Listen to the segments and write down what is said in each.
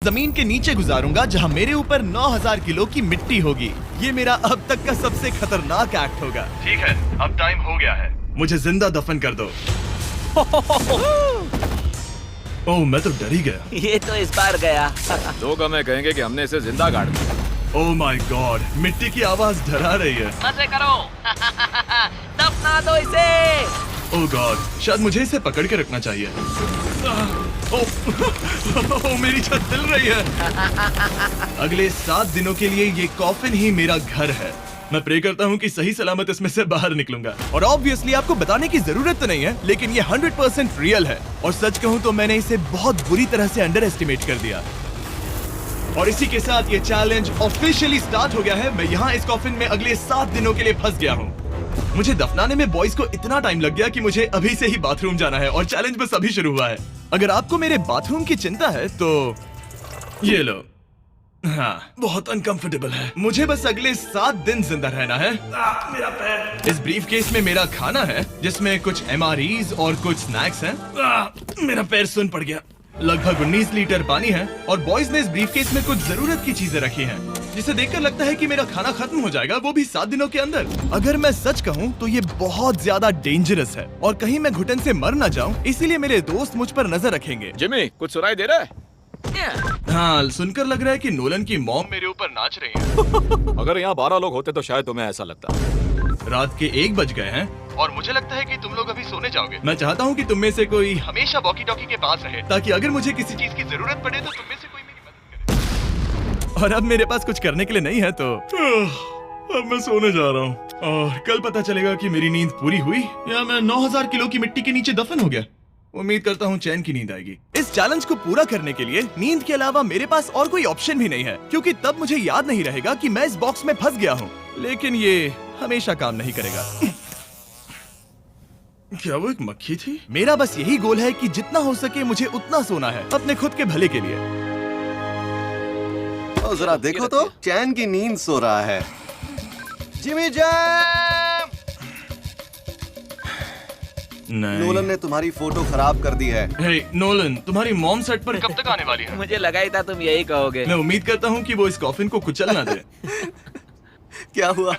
जमीन के नीचे गुजारूंगा जहां मेरे ऊपर 9000 किलो की मिट्टी होगी। ये मेरा अब तक का सबसे खतरनाक एक्ट होगा। ठीक है, अब टाइम हो गया है, मुझे जिंदा दफन कर दो। ओह, मैं तो डर ही गया। ये तो इस बार गया। लोग हमें कहेंगे कि हमने इसे जिंदा गाड़ दिया। ओह माय गॉड, मिट्टी की आवाज डरा रही है। मजे करो। दफना दो इसे। ओह गॉड, शायद मुझे इसे पकड़ के रखना चाहिए। ओह, मेरी छत हिल रही है। अगले 7 दिनों के लिए ये कॉफिन ही मेरा घर है। मैं प्रे करता हूँ कि सही सलामत इसमें से बाहर निकलूंगा। और ऑब्वियसली आपको बताने की जरूरत तो नहीं है, लेकिन ये 100% रियल है। और सच कहूँ तो मैंने इसे बहुत बुरी तरह से अंडर एस्टिमेट कर दिया। और इसी के साथ ये चैलेंज ऑफिशियली स्टार्ट हो गया है। मैं यहाँ इस कॉफिन में अगले 7 दिनों के लिए फंस गया हूँ। मुझे दफनाने में बॉयज को इतना टाइम लग गया कि मुझे अभी से ही बाथरूम जाना है और चैलेंज बस अभी शुरू हुआ है। अगर आपको मेरे बाथरूम की चिंता है तो ये लो। हाँ, बहुत अनकंफर्टेबल है। मुझे बस अगले 7 दिन जिंदा रहना है। मेरा पैर। इस ब्रीफ केस में मेरा खाना है, जिसमें कुछ MREs और कुछ स्नैक्स हैं। मेरा पैर सुन पड़ गया। लगभग 19 लीटर पानी है और बॉयज ने इस ब्रीफकेस में कुछ जरूरत की चीजें रखी हैं, जिसे देखकर लगता है कि मेरा खाना खत्म हो जाएगा, वो भी 7 दिनों के अंदर। अगर मैं सच कहूँ तो ये बहुत ज्यादा डेंजरस है और कहीं मैं घुटन से मर न जाऊँ, इसीलिए मेरे दोस्त मुझ पर नजर रखेंगे। जिमी, कुछ सुनाई दे रहा है? हाँ, सुनकर लग रहा है कि नोलन की मॉम मेरे ऊपर नाच रही है। अगर यहाँ 12 लोग होते तो शायद तुम्हें ऐसा लगता। रात के 1 बज गए हैं और मुझे लगता है कि तुम लोग अभी सोने जाओगे। मैं चाहता हूँ कि तुम में से कोई हमेशा वॉकी टॉकी के पास रहे, ताकि अगर मुझे किसी चीज की जरूरत पड़े तो तुम में से कोई मेरी मदद करे। और अब मेरे पास कुछ करने के लिए नहीं है तो अब मैं सोने जा रहा हूँ और कल पता चलेगा कि मेरी नींद पूरी हुई या मैं 9000 किलो की मिट्टी के नीचे दफन हो गया। उम्मीद करता हूँ चैन की नींद आएगी। इस चैलेंज को पूरा करने के लिए नींद के अलावा मेरे पास और कोई ऑप्शन भी नहीं है, क्योंकि तब मुझे याद नहीं रहेगा कि मैं इस बॉक्स में फंस गया हूँ। लेकिन ये हमेशा काम नहीं करेगा। क्या वो एक मक्खी थी? मेरा बस यही गोल है कि जितना हो सके मुझे उतना सोना है, अपने खुद के भले के लिए। जरा देखो तो, चैन की नींद सो रहा है। Jimmy jam! नोलन ने तुम्हारी फोटो खराब कर दी है। हे नोलन, तुम्हारी मॉम सेट पर कब तक आने वाली है? मुझे लगा ही था तुम यही कहोगे। मैं उम्मीद करता हूँ कि वो इस कॉफिन को कुचल ना दे। क्या हुआ?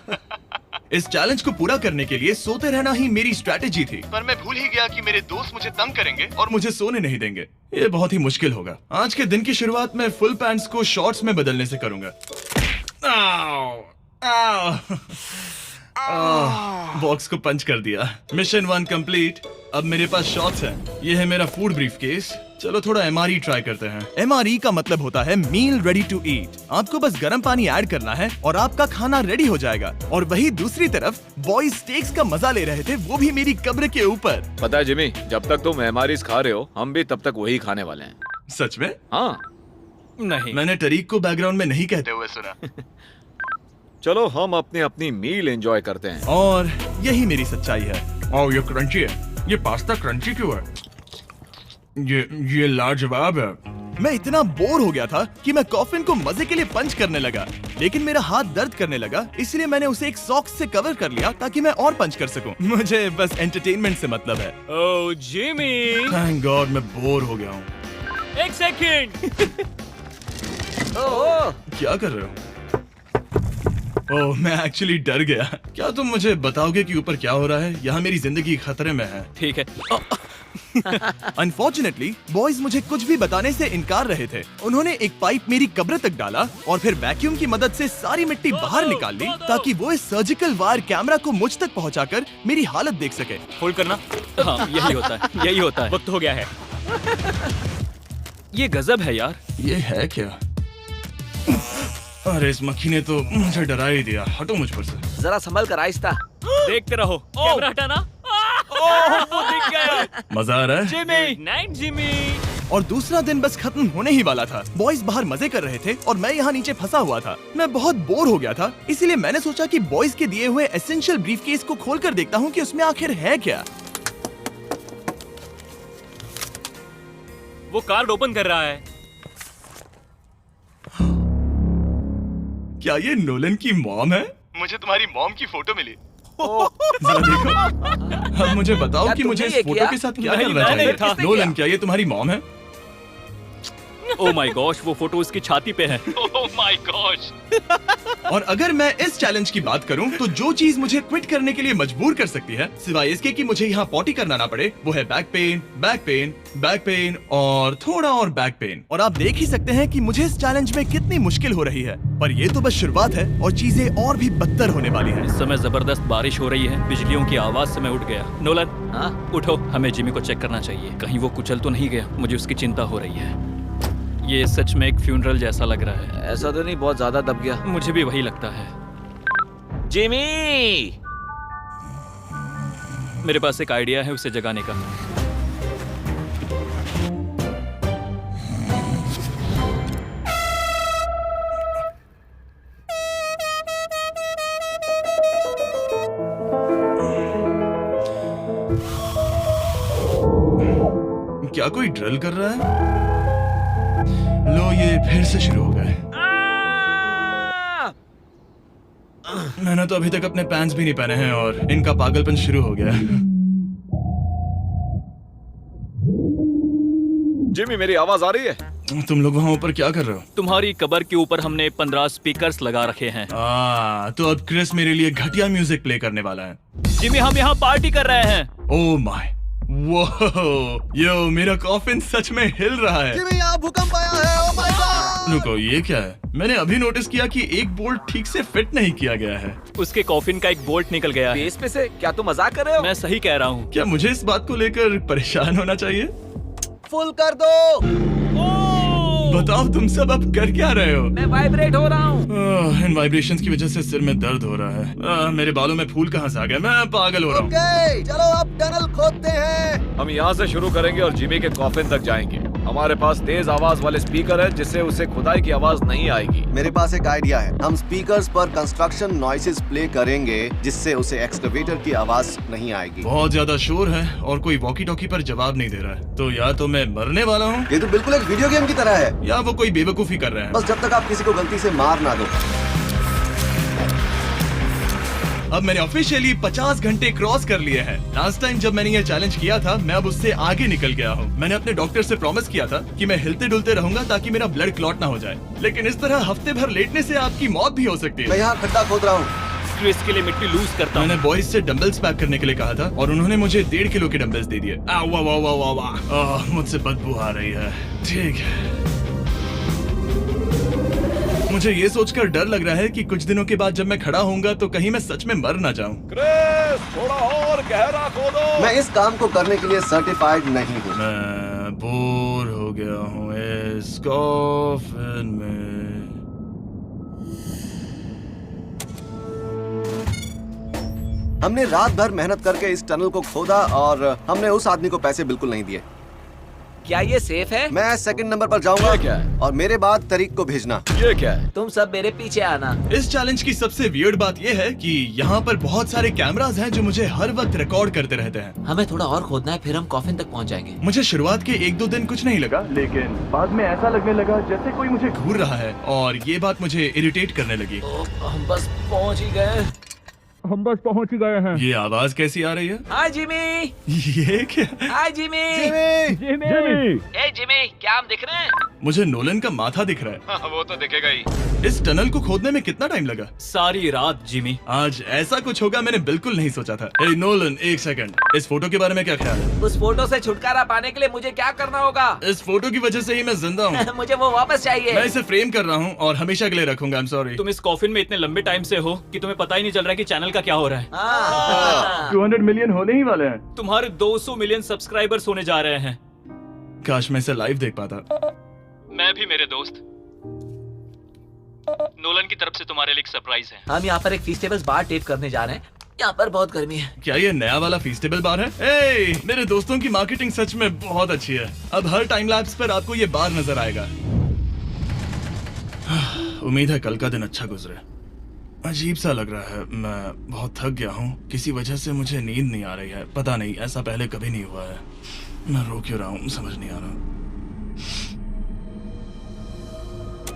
इस चैलेंज को पूरा करने के लिए सोते रहना ही मेरी स्ट्रैटेजी थी, पर मैं भूल ही गया कि मेरे दोस्त मुझे तंग करेंगे और मुझे सोने नहीं देंगे। ये बहुत ही मुश्किल होगा। आज के दिन की शुरुआत मैं फुल पैंट्स को शॉर्ट्स में बदलने से करूंगा। बॉक्स को पंच कर दिया। Mission 1 complete. अब मेरे पास शॉर्ट्स हैं। ये है मेरा फूड ब्रीफकेस। चलो थोड़ा MRE ट्राई करते हैं। MRE का मतलब होता है मील रेडी टू ईट। आपको बस गर्म पानी ऐड करना है और आपका खाना रेडी हो जाएगा। और वही दूसरी तरफ बॉयज स्टेक्स का मजा ले रहे थे, वो भी मेरी कब्र के ऊपर। पता है जिमी, जब तक तुम MREs खा रहे हो, हम भी तब तक वही खाने वाले हैं। सच में? हाँ। नहीं, मैंने टरीक को बैकग्राउंड में नहीं कहते हुए सुना। चलो हम अपनी अपनी मील एंजॉय करते हैं। और यही मेरी सच्चाई है। ओह, ये क्रंची है। ये पास्ता क्रंची क्यों है? ये लाजवाब है। मैं इतना बोर हो गया था कि मैं कॉफिन को मजे के लिए पंच करने लगा, लेकिन मेरा हाथ दर्द करने लगा, इसलिए मैंने उसे एक सॉक्स से कवर कर लिया ताकि मैं और पंच कर सकूं। मुझे बस एंटरटेनमेंट से मतलब है। ओह जिमी, थैंक गॉड मैं बोर हो गया हूँ। एक सेकंड। ओह, क्या कर रहे हो? ओह, मैं एक्चुअली डर गया। क्या तुम मुझे बताओगे कि ऊपर क्या हो रहा है? यहाँ मेरी जिंदगी खतरे में है। ठीक है। अनफॉर्चुनेटली बॉयज मुझे कुछ भी बताने से इनकार रहे थे। उन्होंने एक पाइप मेरी कब्र तक डाला और फिर वैक्यूम की मदद से सारी मिट्टी बाहर निकाल ली, ताकि वो इस सर्जिकल वायर कैमरा को मुझ तक पहुंचाकर मेरी हालत देख सके। होल्ड करना। हाँ, यही होता है, यही होता है। वक्त हो गया है। ये गजब है यार। ये है क्या? अरे इस मक्खी ने तो मुझे डरा ही दिया। हटो मुझ पर से। जरा संभल कर आहिस्ता। देखते रहो। कैमरा हटाना। वो दिख गया। मजा आ रहा है? Jimmy, night Jimmy. और दूसरा दिन बस खत्म होने ही वाला था। बॉयज बाहर मजे कर रहे थे और मैं यहाँ नीचे फंसा हुआ था। मैं बहुत बोर हो गया था, इसीलिए मैंने सोचा कि बॉयज के दिए हुए एसेंशियल ब्रीफकेस को खोलकर देखता हूँ कि उसमें आखिर है क्या। वो कार्ड ओपन कर रहा है। क्या ये नोलन की मॉम है? मुझे तुम्हारी मॉम की फोटो मिली। जरा देखो। अब मुझे बताओ क्या कि मुझे इस तुमने ये फोटो किया? के साथ क्या नहीं, करना मैंने चाहिए? था। नोलन, क्या ये तुम्हारी मॉम है? ओह माय गॉश, वो फोटो उसकी छाती पे है। Oh my gosh. और अगर मैं इस चैलेंज की बात करूं तो जो चीज मुझे क्विट करने के लिए मजबूर कर सकती है, सिवाय इसके कि मुझे यहाँ पॉटी करना ना पड़े, वो है back pain, back pain, back pain और थोड़ा और बैक पेन। और आप देख ही सकते हैं कि मुझे इस चैलेंज में कितनी मुश्किल हो रही है, पर ये तो बस शुरुआत है और चीजें और भी बदतर होने वाली है। इस समय जबरदस्त बारिश हो रही है, बिजलियों की आवाज से मैं उठ गया। नोलन, हाँ? उठो, हमें जिमी को चेक करना चाहिए, कहीं वो कुचल तो नहीं गया। मुझे उसकी चिंता हो रही है। ये सच में एक फ्यूनरल जैसा लग रहा है। ऐसा तो नहीं बहुत ज्यादा दब गया? मुझे भी वही लगता है। जिमी, मेरे पास एक आइडिया है उसे जगाने का। क्या कोई ड्रिल कर रहा है? लो, ये फिर से शुरू हो गए। मैंने तो अभी तक अपने पैंट्स भी नहीं पहने हैं और इनका पागलपन शुरू हो गया। जिमी, मेरी आवाज आ रही है? तुम लोग वहाँ ऊपर क्या कर रहे हो? तुम्हारी कबर के ऊपर हमने 15 स्पीकर्स लगा रखे हैं। तो अब क्रिस मेरे लिए घटिया म्यूजिक प्ले करने वाला है। जिमी, हम यहाँ पार्टी कर रहे हैं। ओह माय, वो यो, मेरा कॉफिन सच में हिल रहा है। जिमी, यहाँ भूकंप आया है। Oh my God! रुको, ये क्या है? मैंने अभी नोटिस किया कि एक बोल्ट ठीक से फिट नहीं किया गया है। उसके कॉफिन का एक बोल्ट निकल गया है। बेस पे से? क्या तुम मजाक कर रहे हो? मैं सही कह रहा हूँ। क्या मुझे इस बात को लेकर परेशान होना चाहिए? फुल कर दो। बताओ तुम सब अब कर क्या रहे हो? मैं वाइब्रेट हो रहा हूँ। इन वाइब्रेशंस की वजह से सिर में दर्द हो रहा है। मेरे बालों में फूल कहाँ से आ गए? मैं पागल हो रहा हूँ। ओके, चलो अब टनल खोदते हैं। हम यहाँ से शुरू करेंगे और जिमी के कॉफिन तक जाएंगे। हमारे पास तेज आवाज वाले स्पीकर है जिससे उसे खुदाई की आवाज नहीं आएगी। मेरे पास एक आइडिया है। हम स्पीकर्स पर कंस्ट्रक्शन नॉइसेस प्ले करेंगे जिससे उसे एक्सकवेटर की आवाज नहीं आएगी। बहुत ज्यादा शोर है और कोई वॉकी टॉकी पर जवाब नहीं दे रहा है। तो या तो मैं मरने वाला हूँ ये तो बिल्कुल एक वीडियो गेम की तरह है। या वो कोई बेवकूफी कर रहे हैं। बस जब तक आप किसी को गलती से मार ना दो। अब मैंने ऑफिशियली 50 घंटे क्रॉस कर लिए हैं। लास्ट टाइम जब मैंने ये चैलेंज किया था, मैं अब उससे आगे निकल गया हूँ। मैंने अपने डॉक्टर से प्रॉमिस किया था कि मैं हिलते डुलते रहूंगा ताकि मेरा ब्लड क्लॉट ना हो जाए। लेकिन इस तरह हफ्ते भर लेटने से आपकी मौत भी हो सकती मैं है। यहाँ खड्डा खोद रहा हूँ। क्रिस के लिए मिट्टी लूज करता हूँ। मैंने बॉयज से डंबल्स पैक करने के लिए कहा था और उन्होंने मुझे 1.5 किलो के डंबल्स दे दिए। वाह वाह वाह वाह वाह, मुझसे बदबू आ रही है। ठीक है, मुझे ये सोचकर डर लग रहा है कि कुछ दिनों के बाद जब मैं खड़ा होऊंगा तो कहीं मैं सच में मर ना जाऊं। क्रिस, थोड़ा और गहरा खोदो। मैं इस काम को करने के लिए सर्टिफाइड नहीं हूँ। मैं बोर हो गया हूँ इस कॉफिन में। हमने रात भर मेहनत करके इस टनल को खोदा और हमने उस आदमी को पैसे बिल्कुल नहीं दिए। क्या ये सेफ है? मैं सेकंड नंबर पर जाऊंगा। ये क्या है? और मेरे बाद तरीक को भेजना। ये क्या है? तुम सब मेरे पीछे आना। इस चैलेंज की सबसे वियर्ड बात यह है कि यहाँ पर बहुत सारे कैमरास हैं जो मुझे हर वक्त रिकॉर्ड करते रहते हैं। हमें थोड़ा और खोदना है, फिर हम कॉफिन तक पहुंच जाएंगे। मुझे शुरुआत के 1-2 दिन कुछ नहीं लगा, लेकिन बाद में ऐसा लगने लगा जैसे कोई मुझे घूर रहा है और ये बात मुझे इरिटेट करने लगी। हम बस पहुंच ही गए। ये आवाज कैसी आ रही है? हाय जिमी। ये क्या? हाय जिमी। जिमी! ए जिमी, क्या हम दिख रहे हैं? मुझे नोलन का माथा दिख रहा हाँ, वो तो दिखेगा ही। है। इस टनल को खोदने में कितना टाइम लगा? सारी रात जिमी। आज ऐसा कुछ होगा मैंने बिल्कुल नहीं सोचा था। ए नोलन, एक सेकंड, इस फोटो के बारे में क्या ख्याल है? उस फोटो से छुटकारा पाने के लिए मुझे क्या करना होगा? इस फोटो की वजह से ही मैं जिंदा हूँ। मुझे वो वापस चाहिए। मैं इसे फ्रेम कर रहा हूँ और हमेशा के लिए रखूंगा। I am sorry. तुम इस कॉफिन में इतने लंबे टाइम से हो कि तुम्हें पता ही नहीं चल रहा है कि चैनल का क्या हो रहा है। हाँ। 200 मिलियन होने ही वाले हैं। तुम्हारे 200 मिलियन सब्सक्राइबर्स होने जा रहे हैं। काश मैं इसे लाइव देख पाता। मैं भी मेरे दोस्त। नोलन की तरफ से तुम्हारे लिए एक सरप्राइज है। हम यहाँ पर एक फीस्टेबल बार टेप करने जा रहे हैं। यहाँ पर बहुत गर्मी है। क्या ये नया वाला फीस्टेबल बार है? ए, मेरे दोस्तों की मार्केटिंग सच में बहुत अच्छी है। अब हर टाइम लैप्स पर आपको ये बार नजर आएगा। उम्मीद है कल का दिन अच्छा गुजरे। अजीब सा लग रहा है, मैं बहुत थक गया हूँ। किसी वजह से मुझे नींद नहीं आ रही है। पता नहीं, ऐसा पहले कभी नहीं हुआ है। मैं रो क्यों रहा हूँ समझ नहीं आ रहा।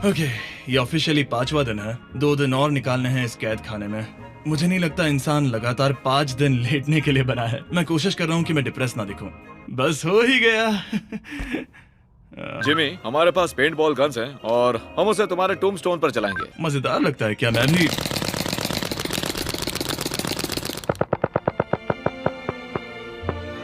ओके, ये ऑफिशियली 5वां दिन है। 2 दिन और निकालने हैं इस कैद खाने में। मुझे नहीं लगता इंसान लगातार 5 दिन लेटने के लिए बना है। मैं कोशिश कर रहा हूँ कि मैं डिप्रेस ना दिखूं। बस हो ही गया। जिमी, हमारे पास पेंट बॉल गन्स हैं और हम उसे तुम्हारे टूम्बस्टोन पर चलाएंगे। मजेदार लगता है क्या? मैं भी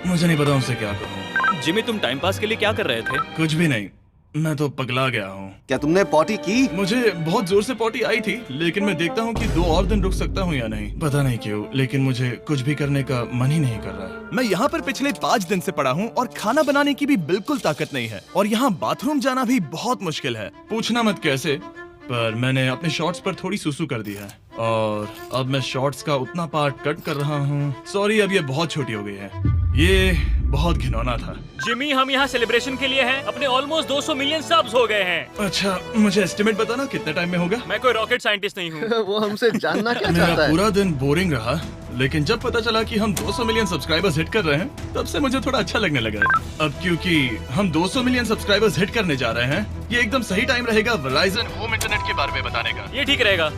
मुझे नहीं पता उनसे क्या कहूँ। जिमी, तुम टाइम पास के लिए क्या कर रहे थे? कुछ भी नहीं, मैं तो पगला गया हूँ। क्या तुमने पॉटी की? मुझे बहुत जोर से पॉटी आई थी, लेकिन मैं देखता हूँ कि 2 और दिन रुक सकता हूँ या नहीं। पता नहीं क्यों, लेकिन मुझे कुछ भी करने का मन ही नहीं कर रहा है। मैं यहाँ पर पिछले 5 दिन से पड़ा हूँ और खाना बनाने की भी बिल्कुल ताकत नहीं है, और यहाँ बाथरूम जाना भी बहुत मुश्किल है। पूछना मत कैसे, पर मैंने अपने शॉर्ट्स पर थोड़ी सुसु कर दी है और अब मैं शॉर्ट्स का उतना पार्ट कट कर रहा हूँ। सॉरी, अब ये बहुत छोटी हो गई है। ये बहुत घिनौना था। जिमी, हम यहाँ सेलिब्रेशन के लिए हैं। अपने ऑलमोस्ट 200 मिलियन सब्स हो गए हैं। अच्छा, मुझे एस्टिमेट बताना कितने टाइम में होगा? मैं कोई रॉकेट साइंटिस्ट नहीं हूँ। वो हमसे जानना क्या मेरा चाहता है? पूरा दिन बोरिंग रहा, लेकिन जब पता चला कि हम 200 मिलियन सब्सक्राइबर्स हिट कर रहे हैं, तब से मुझे थोड़ा अच्छा लगने लगा है। अब क्योंकि हम 200 मिलियन सब्सक्राइबर्स हिट करने जा रहे हैं, ये एकदम सही टाइम रहेगा Verizon होम इंटरनेट के बारे में बताने का। ये ठीक रहेगा।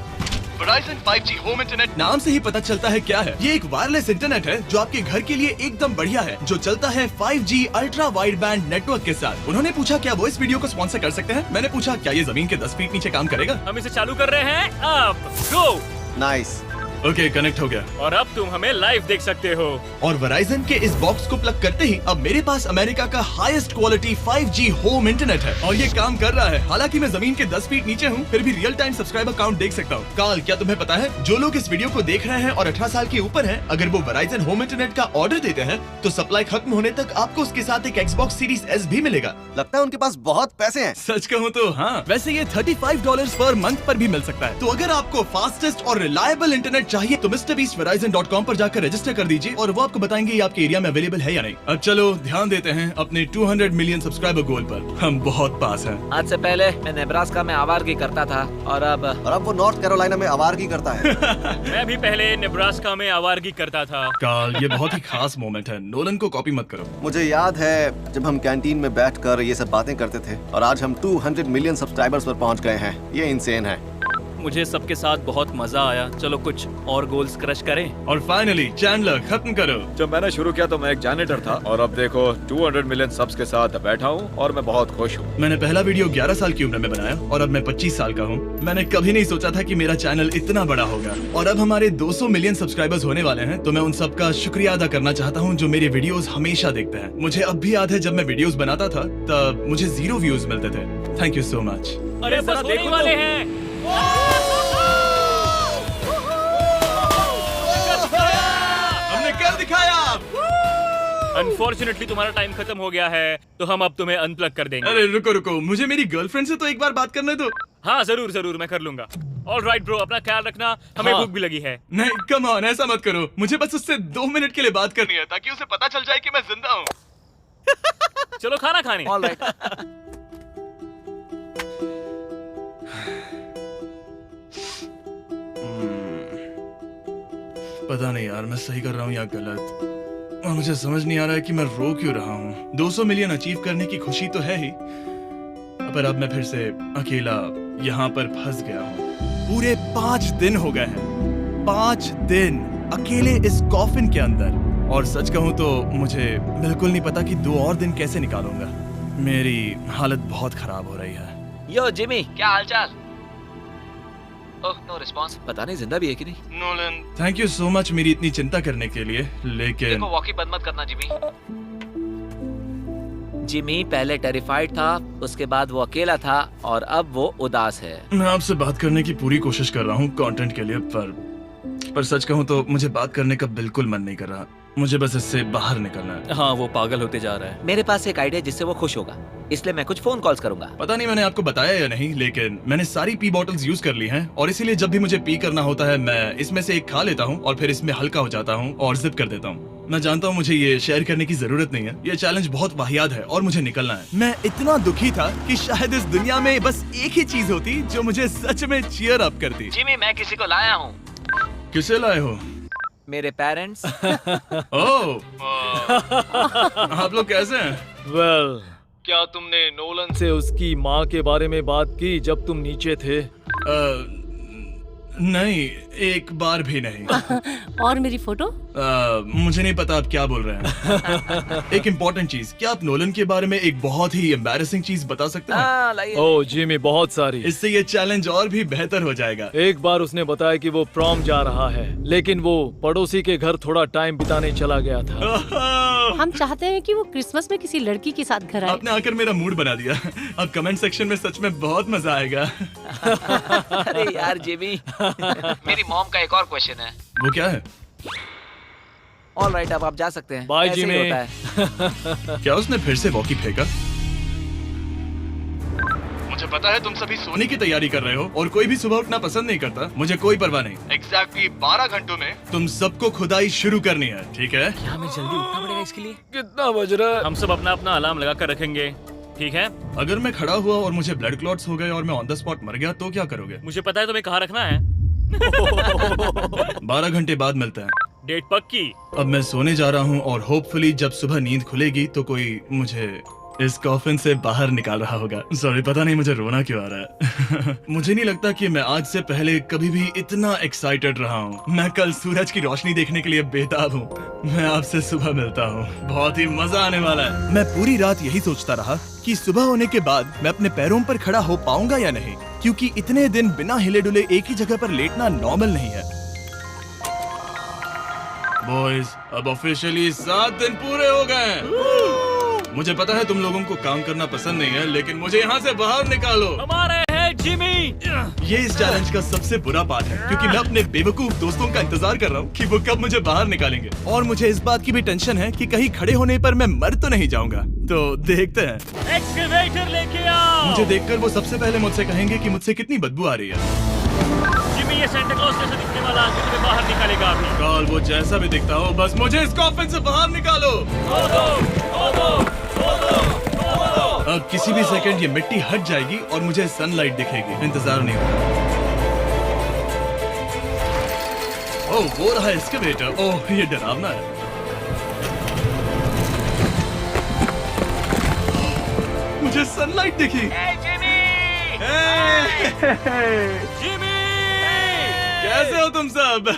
Verizon 5G होम इंटरनेट नाम से ही पता चलता है क्या है। ये एक वायरलेस इंटरनेट है जो आपके घर के लिए एकदम बढ़िया है, जो चलता है 5G ultra wide band network के साथ। उन्होंने पूछा क्या वो इस वीडियो को स्पॉन्सर कर सकते हैं। मैंने पूछा क्या ये जमीन के 10 फीट नीचे काम करेगा। हम इसे चालू कर रहे हैं। अब गो। नाइस। ओके, कनेक्ट हो गया। और अब तुम हमें लाइव देख सकते हो। और Verizon के इस बॉक्स को प्लग करते ही अब मेरे पास अमेरिका का highest quality 5G home internet है और ये काम कर रहा है। हालांकि मैं जमीन के 10 फीट नीचे हूँ, फिर भी रियल टाइम सब्सक्राइबर काउंट देख सकता हूँ। काल, क्या तुम्हें पता है जो लोग इस वीडियो को देख रहे हैं और 18 साल के ऊपर हैं, अगर वो Verizon होम इंटरनेट का ऑर्डर देते हैं तो सप्लाई खत्म होने तक आपको उसके साथ एक Xbox Series S भी मिलेगा। लगता है उनके पास बहुत पैसे हैं। सच कहूँ तो हाँ। वैसे ये $35 पर मंथ पर भी मिल सकता है। तो अगर आपको फास्टेस्ट और रिलायबल इंटरनेट चाहिए तो MrBeastVerizon.com पर जाकर रजिस्टर कर दीजिए और वो आपको बताएंगे ये आपके एरिया में अवेलेबल है या नहीं। अब चलो ध्यान देते हैं अपने 200 मिलियन सब्सक्राइबर गोल पर। हम बहुत पास हैं। आज से पहले मैं नेब्रास्का में आवारगी करता था और अब वो नॉर्थ कैरोलिना में आवारगी करता है। मैं भी पहले नेब्रास्का में आवारगी करता था। काल, ये बहुत ही खास मोमेंट है। नोलन को कॉपी मत करो। मुझे याद है जब हम कैंटीन में बैठकर ये सब बातें करते थे और आज हम 200 मिलियन सब्सक्राइबर्स पर पहुंच गए हैं। ये इंसेन है। मुझे सबके साथ बहुत मजा आया। चलो कुछ और गोल्स क्रश करें। और फाइनली चैंडलर, खत्म करो। जब मैंने शुरू किया तो मैं एक जैनिटर था और अब देखो 200 मिलियन सब्स के साथ बैठा हूँ और मैं बहुत खुश हूँ। मैंने पहला वीडियो 11 साल की उम्र में बनाया और अब मैं 25 साल का हूँ। मैंने कभी नहीं सोचा था कि मेरा चैनल इतना बड़ा होगा और अब हमारे 200 मिलियन सब्सक्राइबर्स होने वाले हैं। तो मैं उन सबका शुक्रिया अदा करना चाहता हूँ जो मेरे वीडियोस हमेशा देखते हैं। मुझे अब भी याद है जब मैं वीडियोस बनाता था तब मुझे 0 व्यूज मिलते थे। Thank you so much. अरे बस होने वाले हैं। हमने कर दिखाया। अनफॉर्चुनेटली तुम्हारा टाइम खत्म हो गया है, तो हम अब तुम्हें अनप्लग कर देंगे। अरे रुको रुको, मुझे मेरी गर्लफ्रेंड से तो एक बार बात करने दो। हाँ जरूर जरूर, मैं कर लूंगा। ऑलराइट ब्रो, अपना ख्याल रखना। हमें भूख भी लगी है। नहीं, कम ऑन, ऐसा मत करो। मुझे बस उससे 2 मिनट के लिए बात करनी है ताकि उसे पता चल जाए कि मैं जिंदा हूँ। चलो खाना खाने। पता नहीं यार, मैं सही कर रहा हूँ या गलत, और मुझे समझ नहीं आ रहा है कि मैं रो क्यों रहा हूँ। 200 मिलियन अचीव करने की खुशी तो है ही, पर अब मैं फिर से अकेला यहाँ पर फंस गया हूँ। पूरे 5 दिन हो गए हैं, 5 दिन अकेले इस कॉफिन के अंदर। और सच कहूँ तो मुझे बिल्कुल नहीं पता कि 2 और दिन कैसे निकालूंगा। मेरी हालत बहुत खराब हो रही है। यो जिमी, क्या हालचाल? ओह, नो रिस्पांस। पता नहीं जिंदा भी है कि नहीं। Nolan, thank you so much मेरी इतनी चिंता करने के लिए, लेकिन देखो, वॉकी बंद मत करना जिमी। जिमी पहले टेरिफाइड था, उसके बाद वो अकेला था और अब वो उदास है। मैं आपसे बात करने की पूरी कोशिश कर रहा हूँ कंटेंट के लिए, पर सच कहूँ तो मुझे बात करने का बिल्कुल मन नहीं कर रहा। मुझे बस इससे बाहर निकलना है। हाँ, वो पागल होते जा रहा है। मेरे पास एक आइडिया जिससे वो खुश होगा, इसलिए मैं कुछ फोन कॉल्स करूंगा। पता नहीं मैंने आपको बताया या नहीं, लेकिन मैंने सारी पी बॉटल्स यूज कर ली हैं और इसीलिए जब भी मुझे पी करना होता है मैं इसमें से एक खा लेता हूँ और फिर इसमें हल्का हो जाता हूँ और जिप कर देता हूँ। मैं जानता हूँ मुझे ये शेयर करने की जरूरत नहीं है, ये चैलेंज बहुत वाहियात है और मुझे निकलना है। मैं इतना दुखी था कि शायद इस दुनिया में बस एक ही चीज होती जो मुझे सच में चीयर अप करती। जिमी, मैं किसी को लाया हूँ। किसे लाए हो? मेरे पेरेंट्स। ओह, आप लोग कैसे हैं? वेल, क्या तुमने नोलन से उसकी माँ के बारे में बात की जब तुम नीचे थे? नहीं, एक बार भी नहीं। और मेरी फोटो? मुझे नहीं पता आप क्या बोल रहे हैं। एक इम्पोर्टेंट चीज, क्या आप नोलन के बारे में एक बहुत ही एम्बैरेसिंग चीज बता सकते हैं? हाँ, लाइए। ओह जिमी, बहुत सारी। इससे ये चैलेंज और भी बेहतर हो जाएगा। एक बार उसने बताया कि वो प्रॉम जा रहा है, लेकिन वो पड़ोसी के घर थोड़ा टाइम बिताने चला गया था। हम चाहते हैं कि वो क्रिसमस में किसी लड़की के साथ घर आए। आपने आकर मेरा मूड बना दिया। अब कमेंट सेक्शन में सच में बहुत मजा आएगा। अरे यार जिमी, मेरी मॉम का एक और क्वेश्चन है। वो क्या है? ऑल राइट, अब आप जा सकते हैं। बाय ऐसे ही जिमी। होता है। क्या उसने फिर से वॉकी फेंका? मुझे पता है तुम सभी सोने की तैयारी कर रहे हो और कोई भी सुबह उठना पसंद नहीं करता। मुझे कोई परवाह नहीं। एग्जैक्टली 12 घंटों में तुम सबको खुदाई शुरू करनी है, ठीक है? क्या हमें जल्दी उठना पड़ेगा इसके लिए? कितना बज रहा है? हम सब अपना अपना अलार्म लगा कर रखेंगे, ठीक है? अगर मैं खड़ा हुआ और मुझे ब्लड क्लॉट्स हो गए और मैं ऑन द स्पॉट मर गया तो क्या करोगे? मुझे पता है तुम्हें कहाँ रखना है। 12 घंटे बाद मिलते हैं। डेट पक्की। अब मैं सोने जा रहा हूँ और होपफुली जब सुबह नींद खुलेगी तो कोई मुझे इस कॉफिन से बाहर निकाल रहा होगा। सॉरी, पता नहीं मुझे रोना क्यों आ रहा है। मुझे नहीं लगता कि मैं आज से पहले कभी भी इतना एक्साइटेड रहा हूँ। मैं कल सूरज की रोशनी देखने के लिए बेताब हूँ। मैं आपसे सुबह मिलता हूँ, बहुत ही मजा आने वाला है। मैं पूरी रात यही सोचता रहा कि सुबह होने के बाद मैं अपने पैरों पर खड़ा हो पाऊंगा या नहीं, क्योंकि इतने दिन बिना हिले डुले एक ही जगह पर लेटना नॉर्मल नहीं है। बॉयज, अब ऑफिशियली 7 दिन पूरे हो गए हैं। मुझे पता है तुम लोगों को काम करना पसंद नहीं है, लेकिन मुझे यहाँ से बाहर निकालो। हमारे हैं जिमी। ये इस चैलेंज का सबसे बुरा पार्ट है, क्योंकि मैं अपने बेवकूफ दोस्तों का इंतजार कर रहा हूँ कि वो कब मुझे बाहर निकालेंगे। और मुझे इस बात की भी टेंशन है कि कहीं खड़े होने पर मैं मर तो नहीं जाऊंगा। तो देखते हैं। एक्सकवेटर लेके आओ। मुझे देखकर वो सबसे पहले मुझसे कहेंगे कि मुझसे कितनी बदबू आ रही है। जिमी, ये सेंटा क्लॉज जैसा दिखने वाला आदमी तुम्हें बाहर निकालेगा अभी। काल, वो जैसा भी दिखता हो, बस मुझे इस कॉफिन से बाहर निकालो। अब किसी भी सेकंड ये मिट्टी हट जाएगी और मुझे सनलाइट दिखेगी। इंतजार नहीं होगा। ओह, वो रहा एक्सकवेटर। ओह, ये डरावना है। मुझे सनलाइट दिखी। जिमी, कैसे हो तुम सब?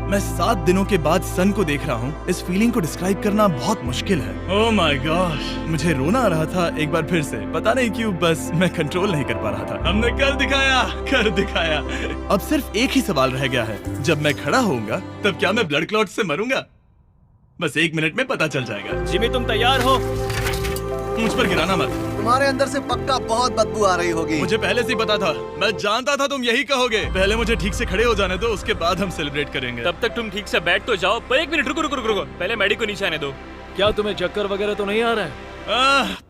मैं 7 दिनों के बाद सन को देख रहा हूँ। इस फीलिंग को डिस्क्राइब करना बहुत मुश्किल है। ओह माय गॉश, मुझे रोना आ रहा था एक बार फिर से। पता नहीं क्यों, बस मैं कंट्रोल नहीं कर पा रहा था। हमने कर दिखाया। अब सिर्फ एक ही सवाल रह गया है, जब मैं खड़ा होऊंगा तब क्या मैं ब्लड क्लॉट से मरूंगा? बस 1 मिनट में पता चल जाएगा। जिमी, तुम तैयार हो? मुझ पर गिराना मत। तुम्हारे अंदर से पक्का बहुत बदबू आ रही होगी। मुझे पहले से ही पता था। मैं जानता था तुम यही कहोगे। पहले मुझे ठीक से खड़े हो जाने दो, उसके बाद हम सेलिब्रेट करेंगे। तब तक तुम ठीक से बैठ तो जाओ। पर 1 मिनट रुको। पहले मैडी को नीचे आने दो। क्या तुम्हें चक्कर वगैरह तो नहीं आ रहा है?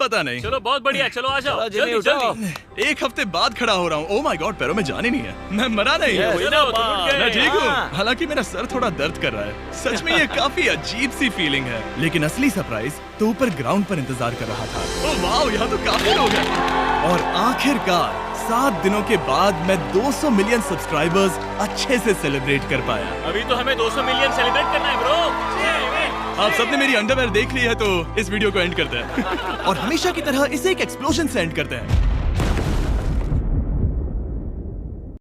पता नहीं। चलो, बहुत बढ़िया। चलो आ जाओ। जिमी, जल्दी उठाओ। जल्दी। 1 हफ्ते बाद खड़ा हो रहा हूँ। ओह माय गॉड, पैरों में जान ही नहीं है। मैं मरा नहीं। चलो, तुम उठ गए। मैं ठीक हूँ। हाँ। हालांकि मेरा सर थोड़ा दर्द कर रहा है। सच में ये काफी अजीब सी फीलिंग है। लेकिन असली सरप्राइज तो ऊपर ग्राउंड पर इंतजार कर रहा था। ओह वाओ, यहाँ तो काफी लोग हैं। और आखिरकार 7 दिनों के बाद मैं 200 मिलियन सब्सक्राइबर्स अच्छे से सेलिब्रेट कर पाया। अभी तो हमें 200 मिलियन सेलिब्रेट करना है ब्रो। आप सबने मेरी अंडरवेयर देख ली है, तो इस वीडियो को एंड करते हैं। और हमेशा की तरह इसे एक एक्सप्लोजन से एंड करते हैं।